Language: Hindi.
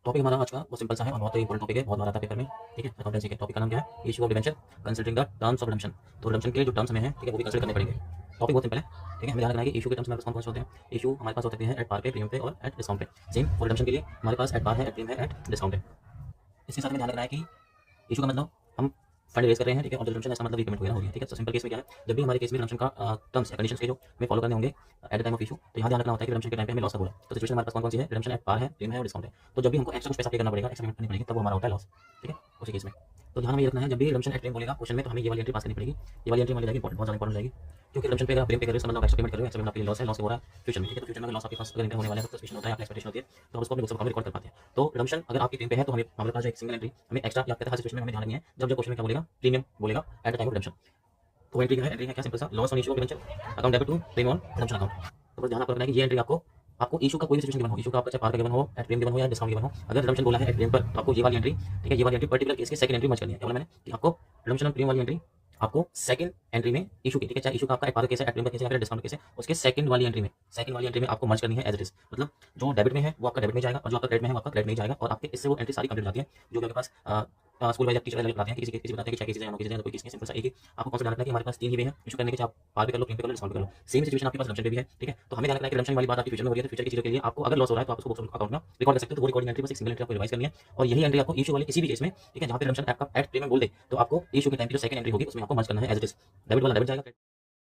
टॉपिक हमारा आज का बहुत सिंपल सा है और बहुत ही इंपॉर्टेंट टॉपिक है, बहुत बार आता है पेपर में। ठीक है, अकाउंटेंसी के टॉपिक का नाम क्या है? Issue of debenture considering the terms of redemption. तो रिडेम्पशन के लिए जो टर्म्स हमें हैं, ठीक है, वो भी कंसीडर करने पड़ेंगे। टॉपिक बहुत सिंपल है। ठीक है, हमें ध्यान रखना है कि इशू के टर्म्स हमारे पास कौन कौन से होते हैं। इशू हमारे पास हो सकते हैं एट पार पे, प्रीमियम पे और एट डिस्काउंट पे। सेम फॉर रिडेम्पशन के लिए हमारे पास एट पार है, एट प्रीमियम है, एट डिस्काउंट है। इसके साथ में ध्यान रखना है कि इशू का मतलब हम फंड रेज कर रहे हैं। ठीक है, और रिडेम्पशन ऐसा मतलब रीपेमेंट वगैरह हो गया। ठीक है, तो सिंपल केस में क्या है, जब भी हमारे केस में रिडेम्पशन का टर्म्स या कंडीशंस के जो हमें फॉलो करने होंगे eight the time of issue, तो यहाँ ध्यान रखना होता है कि रिडेम्पशन के टाइम पे हमें लॉस का बोला। तो सिचुएशन हमारे पास कौन कौन सी है? रिडेम्पशन एट पार है, प्रीमियम है और डिस्काउंट है। तो जब भी हमको एक्स्ट्रा कुछ पैसा पे करना पड़ेगा, एक्स्ट्रा पेमेंट करनी पड़ेगी, तब वो हमारा होता है लॉस। ठीक है, उसी केस में तो ध्यान में ये रखना है, जब भी रिडेम्पशन एट प्रीमियम बोलेगा क्वेश्चन में, तो हमें ये वाली एंट्री पास करनी पड़ेगी। ये वाली एंट्री हमारी जाएगी इंपॉर्टेंट, बहुत ज़्यादा इंपॉर्टेंट रहेगी, क्योंकि रिडेम्पशन पे अगर प्रीमियम पे कर रहे हो, मतलब एक्स्ट्रा पेमेंट कर रहे हो, एक्स्ट्रा पेमेंट आपके लिए लॉस है, लॉस हो रहा है फ्यूचर में। ठीक है, तो फ्यूचर में अगर लॉस आपके पास अगर इंटर होने वाला है, तो सस्पेंशन होता है, आपकी एक्सपेक्टेशन होती है, तो हम उसको अपने बुक्स में रिकॉर्ड कर पाते हैं। तो रिडेम्पशन अगर आपकी प्रीमियम पे है, तो हमारे पास जो एक सिंगल एंट्री हमें एक्स्ट्रा या हर सिचुएशन में हमें ध्यान रखनी है, जब जो क्वेश्चन में क्या बोलेगा, प्रीमियम बोलेगा at the time of redemption. तो एंट्री क्या है? एंट्री है क्या? सिंपल सा, loss on issue of debenture account debit to premium on redemption account. तो बस ध्यान आपको रखना है कि ये एंट्री आपको आपको इशू का कोई भी सिचुएशन गिवन हो, इशू का आपका चाहे पार का गिवन हो, एट प्रीमियम गिवन हो या डिस्काउंट गिवन हो, अगर रिडेम्पशन बोला है एट प्रीमियम पर, तो आपको ये वाली एंट्री, ठीक है, ये वाली एंट्री पर्टिकुलर केस की सेकंड एंट्री मर्ज करनी है। क्या बोला मैंने कि आपको रिडेम्पशन ऑन प्रीमियम वाली एंट्री आपको सेकंड एंट्री में इशू की, ठीक है, चाहे इशू का आपका एट पार केस है, एट प्रीमियम का केस है या फिर डिस्काउंट केस है, उसके सेकंड वाली एंट्री में आपको मर्ज करनी है एज इट इज। मतलब जो डेबिट में है वो आपका डेबिट में जाएगा, और जो आपका क्रेडिट में है वो आपका क्रेडिट में जाएगा, और आपके इससे वो एंट्री सारी कंप्लीट हो जाती है जो भी आपके पास स्कूल वाइज टीचर बताते हैं कि किसी बताते हैं कि किसी कोई किसी किसी सिंपल सा एक ही आपको कौन सा ध्यान रखना है कि हमारे पास तीन ही वे हैं इशू करने के, चाहे आप पार पे कर लो, प्रीमियम पे कर लो, डिस्काउंट पे कर लो। सेम सिचुएशन आपके पास रिडेम्पशन पे भी है। ठीक है, तो हमें ध्यान रखना है कि रिडेम्पशन वाली बात आपकी फ्यूचर में हो रही है, तो फ्यूचर की चीजों के लिए आपको अगर लॉस हो रहा है तो आप उसको अकाउंट में रिकॉर्ड कर सकते हो। तो वो रिकॉर्डिंग एंट्री बस एक सिंगल एंट्री आपको रिवाइज करनी है, और यही एंट्री आपको इशू वाले किसी भी केस में, ठीक है, जहां पे रिडेम्पशन आपका एट प्रीमियम बोल दे, तो आपको इशू के टाइम की जो सेकंड एंट्री होगी उसमें आपको मर्ज करना है एज इट इज। डेबिट वाला डेबिट जाएगा।